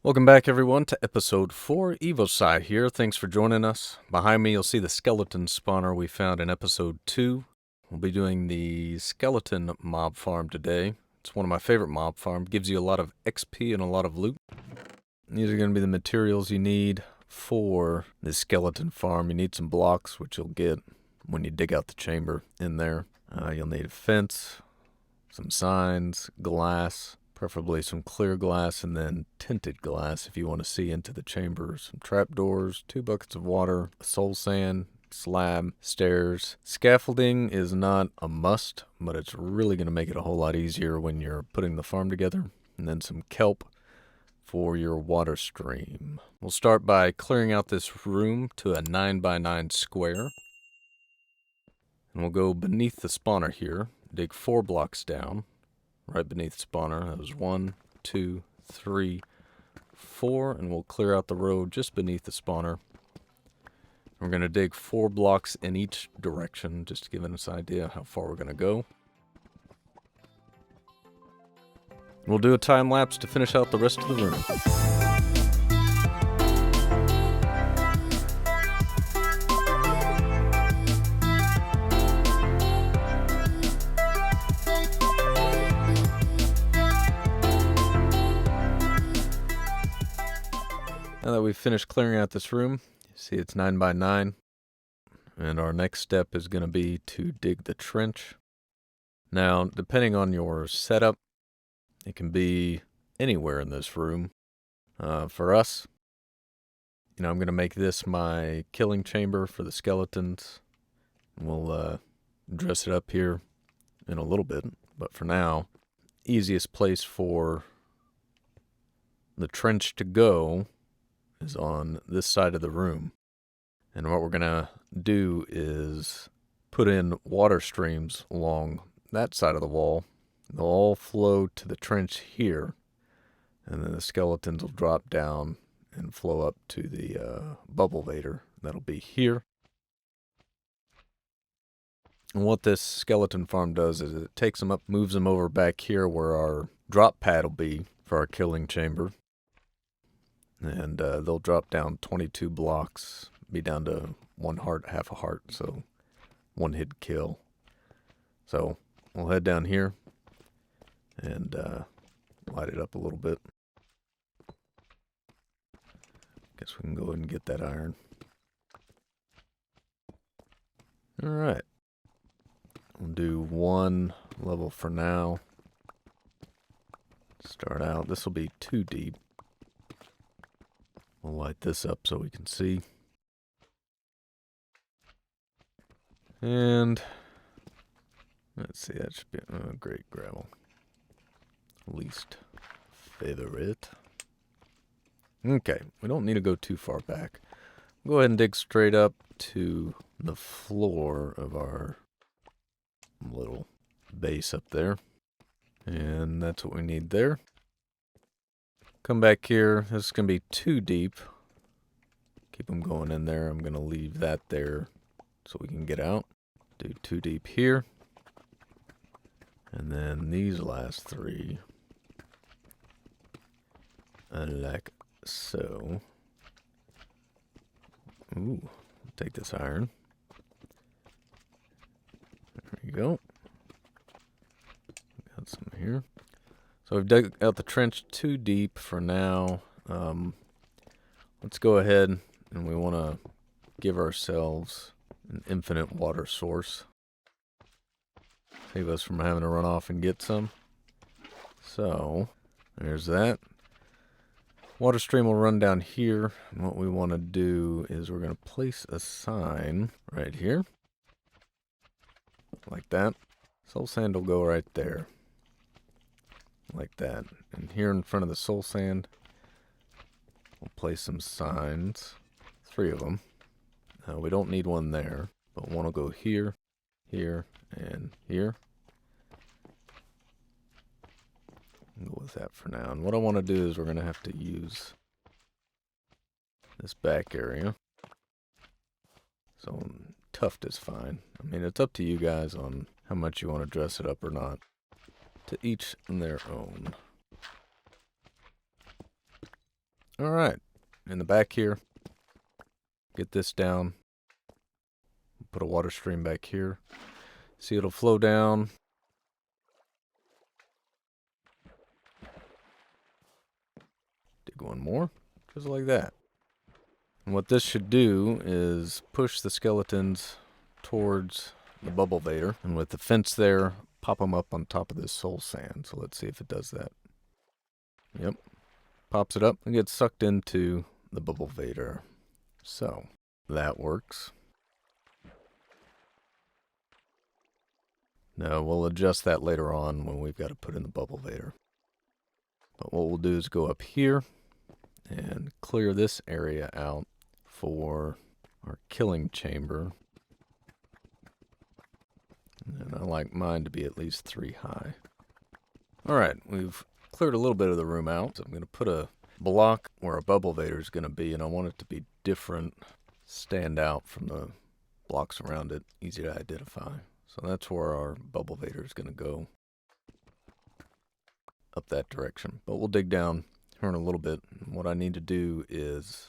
Welcome back, everyone, to episode 4. EvoSci here. Thanks for joining us. Behind me, you'll see the skeleton spawner we found in episode 2. We'll be doing the skeleton mob farm today. It's one of my favorite mob farms. Gives you a lot of XP and a lot of loot. These are going to be the materials you need for this skeleton farm. You need some blocks, which you'll get when you dig out the chamber in there. You'll need a fence, some signs, glass, preferably some clear glass, and then tinted glass if you want to see into the chamber. Some trapdoors, 2 buckets of water, soul sand, slab, stairs. Scaffolding is not a must, but it's really going to make it a whole lot easier when you're putting the farm together. And then some kelp for your water stream. We'll start by clearing out this room to a 9x9 square. And we'll go beneath the spawner here, dig 4 blocks down. Right beneath the spawner. That was 1, 2, 3, 4, and we'll clear out the road just beneath the spawner. We're going to dig 4 blocks in each direction, just to give us an idea how far we're going to go. We'll do a time lapse to finish out the rest of the room. Now that we've finished clearing out this room, you see it's 9x9, and our next step is going to be to dig the trench. Now, depending on your setup, it can be anywhere in this room. For us, I'm going to make this my killing chamber for the skeletons. We'll dress it up here in a little bit, but for now, easiest place for the trench to go is on this side of the room. And what we're going to do is put in water streams along that side of the wall. They'll all flow to the trench here, and then the skeletons will drop down and flow up to the bubble vader. That'll be here. And what this skeleton farm does is it takes them up, moves them over back here where our drop pad will be for our killing chamber. And they'll drop down 22 blocks, be down to 1 heart, half a heart, so 1 hit kill. So we'll head down here and light it up a little bit. Guess we can go ahead and get that iron. Alright. We'll do 1 level for now. Start out. This will be 2 deep. We'll light this up so we can see. And let's see, that should be great gravel. Least favorite. Okay, we don't need to go too far back. Go ahead and dig straight up to the floor of our little base up there. And that's what we need there. Come back here. This is going to be 2 deep. Keep them going in there. I'm going to leave that there so we can get out. Do 2 deep here. And then these last 3. Like so. Ooh, take this iron. There you go. Got some here. So we've dug out the trench 2 deep for now. Let's go ahead and we want to give ourselves an infinite water source. Save us from having to run off and get some. So there's that. Water stream will run down here. And what we want to do is we're going to place a sign right here. Like that. Soul sand will go right there. Like that. And here in front of the soul sand, we'll place some signs. 3 of them. We don't need one there, but one will go here, here, and here. Go with that for now. And what I want to do is we're going to have to use this back area. So tuft is fine. I mean, it's up to you guys on how much you want to dress it up or not. To each their own. All right, in the back here, get this down. Put a water stream back here. See, it'll flow down. Dig one more, just like that. And what this should do is push the skeletons towards the bubble vader. And with the fence there, pop them up on top of this soul sand. So let's see if it does that. Yep. Pops it up and gets sucked into the bubble vader. So that works. Now we'll adjust that later on when we've got to put in the bubble vader. But what we'll do is go up here and clear this area out for our killing chamber. And I like mine to be at least 3 high. Alright, we've cleared a little bit of the room out. So I'm going to put a block where a bubble vader is going to be, and I want it to be different, stand out from the blocks around it, easy to identify. So that's where our bubble vader is going to go, up that direction. But we'll dig down here in a little bit. What I need to do is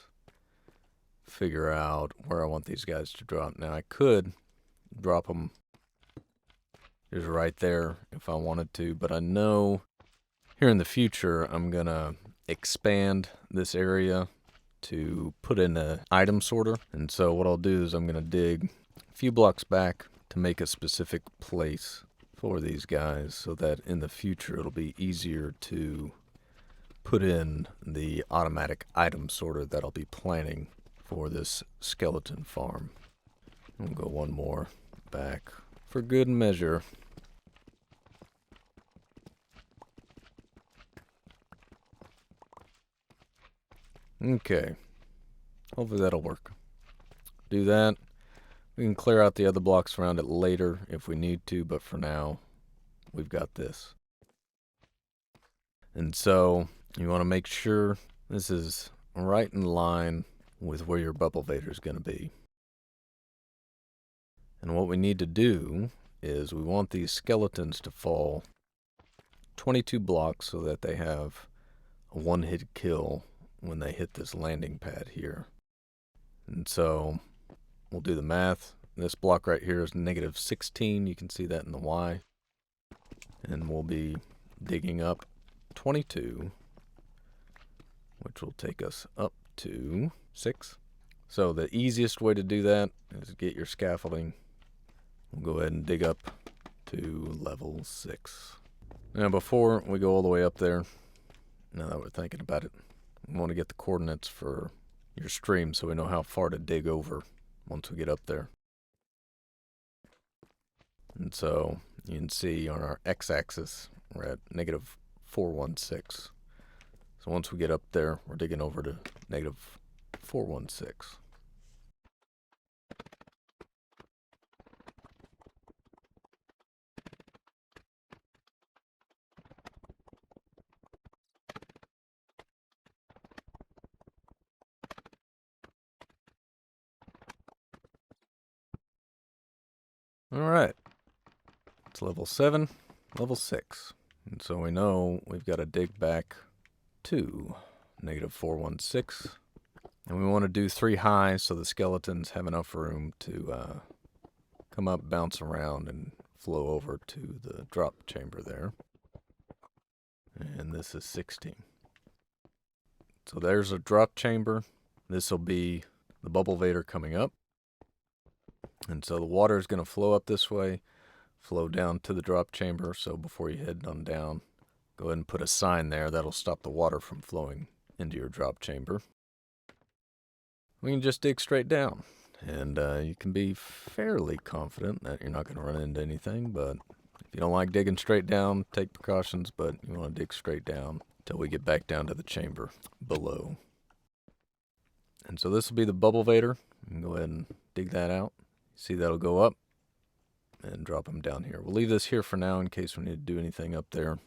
figure out where I want these guys to drop. Now I could drop them just right there if I wanted to, but I know here in the future I'm gonna expand this area to put in an item sorter. And so what I'll do is I'm gonna dig a few blocks back to make a specific place for these guys so that in the future it'll be easier to put in the automatic item sorter that I'll be planning for this skeleton farm. We'll go one more back for good measure. Okay, hopefully that'll work. Do that. We can clear out the other blocks around it later if we need to, but for now, we've got this. And so, you want to make sure this is right in line with where your bubble vader is going to be. And what we need to do is we want these skeletons to fall 22 blocks so that they have a one-hit kill when they hit this landing pad here. And so we'll do the math. This block right here is -16. You can see that in the Y. And we'll be digging up 22, which will take us up to 6. So the easiest way to do that is get your scaffolding. We'll go ahead and dig up to level 6. Now before we go all the way up there, now that we're thinking about it, we want to get the coordinates for your stream so we know how far to dig over once we get up there. And so you can see on our x-axis we're at -416. So once we get up there, we're digging over to -416. All right, it's level 7, level 6. And so we know we've got to dig back to -416. And we want to do 3 high so the skeletons have enough room to come up, bounce around, and flow over to the drop chamber there. And this is 16. So there's a drop chamber. This will be the bubble vader coming up. And so the water is going to flow up this way, flow down to the drop chamber. So before you head on down, go ahead and put a sign there that'll stop the water from flowing into your drop chamber. We can just dig straight down, and you can be fairly confident that you're not going to run into anything. But if you don't like digging straight down, take precautions, but you want to dig straight down until we get back down to the chamber below. And so this will be the bubble vader. You can go ahead and dig that out. See, that'll go up and drop them down here. We'll leave this here for now in case we need to do anything up there.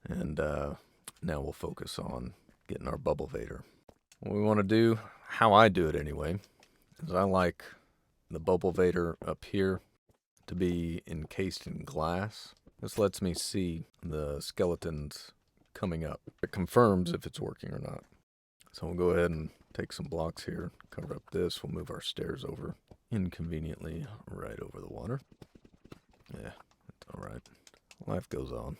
And now we'll focus on getting our bubble vader. What we want to do, how I do it anyway, is I like the bubble vader up here to be encased in glass. This lets me see the skeletons coming up. It confirms if it's working or not. So we'll go ahead and take some blocks here, cover up this. We'll move our stairs over inconveniently right over the water. Yeah, it's all right. Life goes on.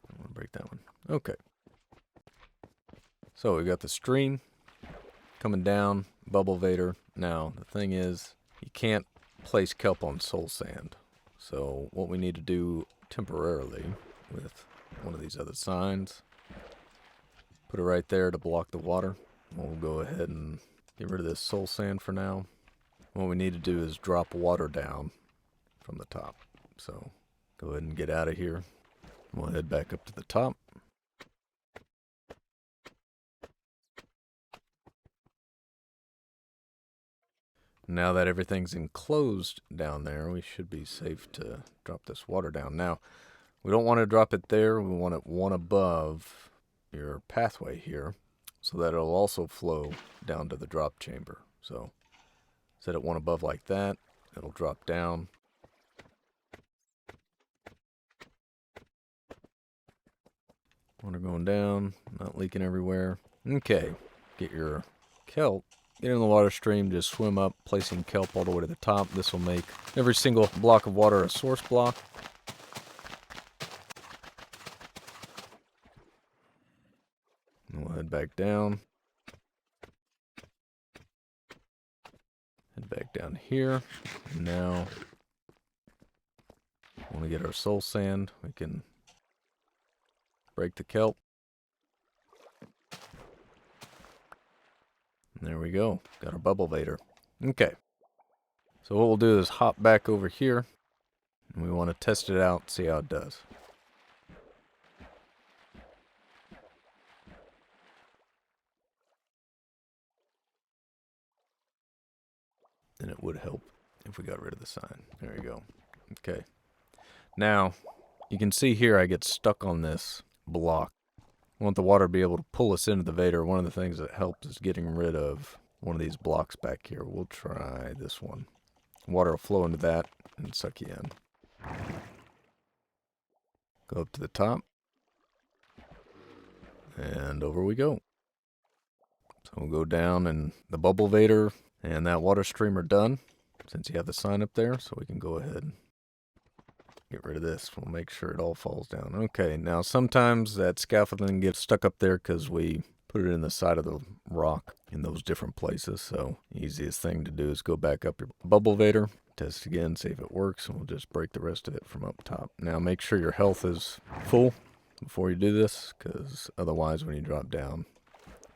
I want to break that one. Okay. So we got the stream coming down, bubble vader. Now, the thing is, you can't place kelp on soul sand. So what we need to do temporarily with one of these other signs, put it right there to block the water. We'll go ahead and get rid of this soul sand for now. What we need to do is drop water down from the top. So go ahead and get out of here. We'll head back up to the top. Now that everything's enclosed down there, we should be safe to drop this water down. Now, we don't want to drop it there. We want it one above your pathway here so that it'll also flow down to the drop chamber. So set it one above like that. It'll drop down. Water going down, not leaking everywhere. Okay, get your kelp. Get in the water stream, just swim up, placing kelp all the way to the top. This will make every single block of water a source block. And we'll head back down. Head back down here. And now, when we get our soul sand, we can break the kelp. And there we go. Got our bubble vader. Okay. So what we'll do is hop back over here. And we want to test it out, see how it does. And it would help if we got rid of the sign. There you go. Okay. Now, you can see here I get stuck on this block. I want the water to be able to pull us into the vader. One of the things that helps is getting rid of one of these blocks back here. We'll try this one. Water will flow into that and suck you in. Go up to the top. And over we go. So we'll go down and the bubble vader and that water stream are done. Since you have the sign up there, so we can go ahead and get rid of this. We'll make sure it all falls down. Okay, now sometimes that scaffolding gets stuck up there because we put it in the side of the rock in those different places. So the easiest thing to do is go back up your bubble vader, test again, see if it works, and we'll just break the rest of it from up top. Now make sure your health is full before you do this, because otherwise when you drop down,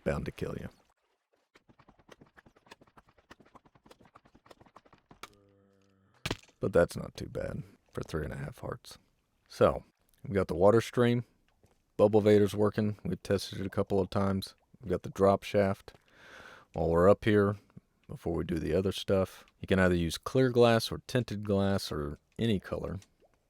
bound to kill you. But that's not too bad for 3.5 hearts. So, we've got the water stream. Bubble vader's working. We've tested it a couple of times. We've got the drop shaft. While we're up here, before we do the other stuff, you can either use clear glass or tinted glass or any color.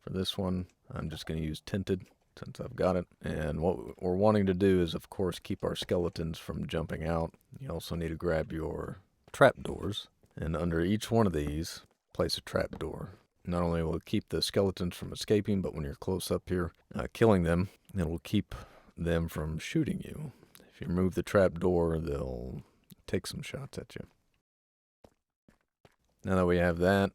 For this one, I'm just going to use tinted since I've got it. And what we're wanting to do is, of course, keep our skeletons from jumping out. You also need to grab your trapdoors. And under each one of these, place a trapdoor. Not only will it keep the skeletons from escaping, but when you're close up here, killing them, it will keep them from shooting you. If you remove the trapdoor, they'll take some shots at you. Now that we have that,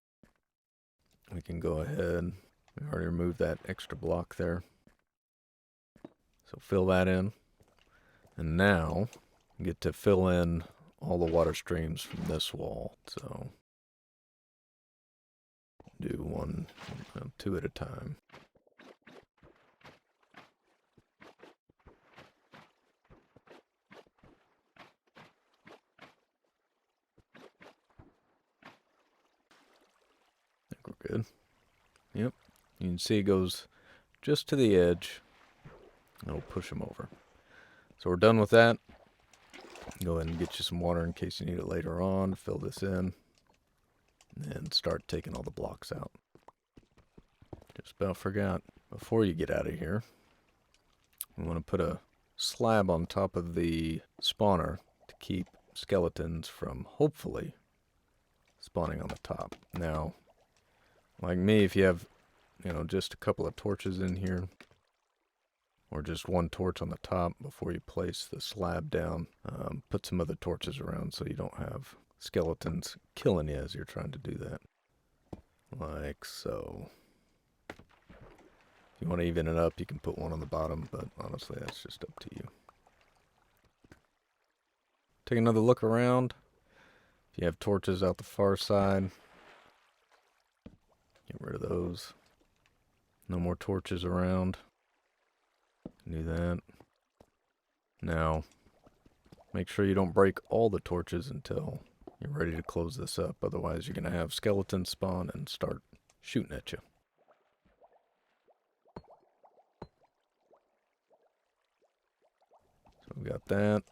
we can go ahead. We already removed that extra block there. So fill that in. And now, you get to fill in all the water streams from this wall. So do two at a time. I think we're good. Yep. You can see it goes just to the edge. It'll push them over. So we're done with that. Go ahead and get you some water in case you need it later on. Fill this in. And start taking all the blocks out. Just about forgot. Before you get out of here, we want to put a slab on top of the spawner to keep skeletons from hopefully spawning on the top. Now, like me, if you have, just a couple of torches in here, or just one torch on the top before you place the slab down. Put some other torches around so you don't have skeletons killing you as you're trying to do that. Like so. If you want to even it up, you can put one on the bottom, but honestly, that's just up to you. Take another look around. If you have torches out the far side, get rid of those. No more torches around. Do that. Now, make sure you don't break all the torches until you're ready to close this up. Otherwise, you're going to have skeletons spawn and start shooting at you. So we got that.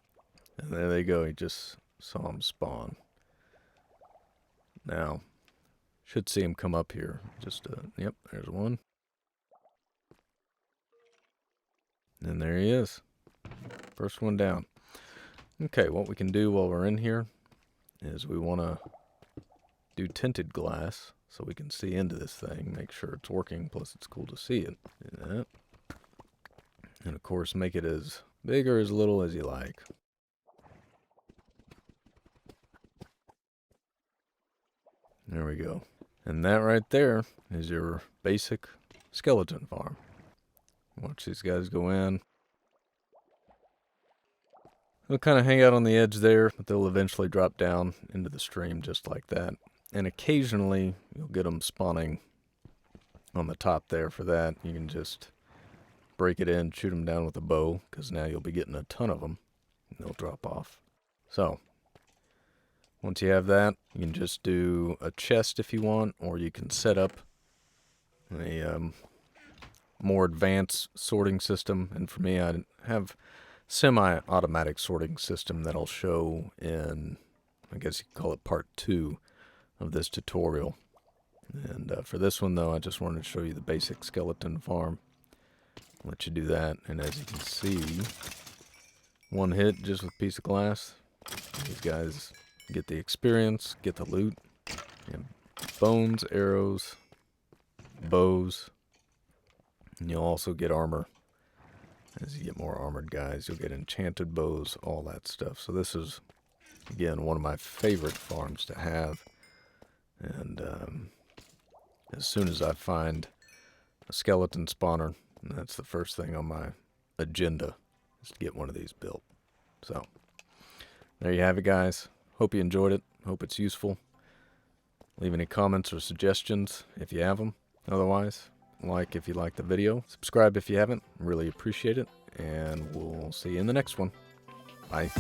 And there they go. You just saw them spawn. Now, should see him come up here. Just, yep, there's one. And there he is. First one down. Okay, what we can do while we're in here is we want to do tinted glass so we can see into this thing, make sure it's working, plus it's cool to see it. Do that. And of course, make it as big or as little as you like. There we go. And that right there is your basic skeleton farm. Watch these guys go in. They'll kind of hang out on the edge there, but they'll eventually drop down into the stream just like that. And occasionally, you'll get them spawning on the top there. For that, you can just break it in, shoot them down with a bow, because now you'll be getting a ton of them, and they'll drop off. So, once you have that, you can just do a chest if you want, or you can set up a more advanced sorting system. And for me, I have semi-automatic sorting system that'll show in, I guess you could call it part 2 of this tutorial. And for this one though, I just wanted to show you the basic skeleton farm. Let you do that, and as you can see, one hit just with a piece of glass. These guys get the experience, get the loot, and bones, arrows, bows, and you'll also get armor. As you get more armored guys, you'll get enchanted bows, all that stuff. So this is, again, one of my favorite farms to have. And as soon as I find a skeleton spawner, that's the first thing on my agenda, is to get one of these built. So, there you have it, guys. Hope you enjoyed it. Hope it's useful. Leave any comments or suggestions if you have them. Otherwise, like if you like the video. Subscribe if you haven't. Really appreciate it. And we'll see you in the next one. Bye.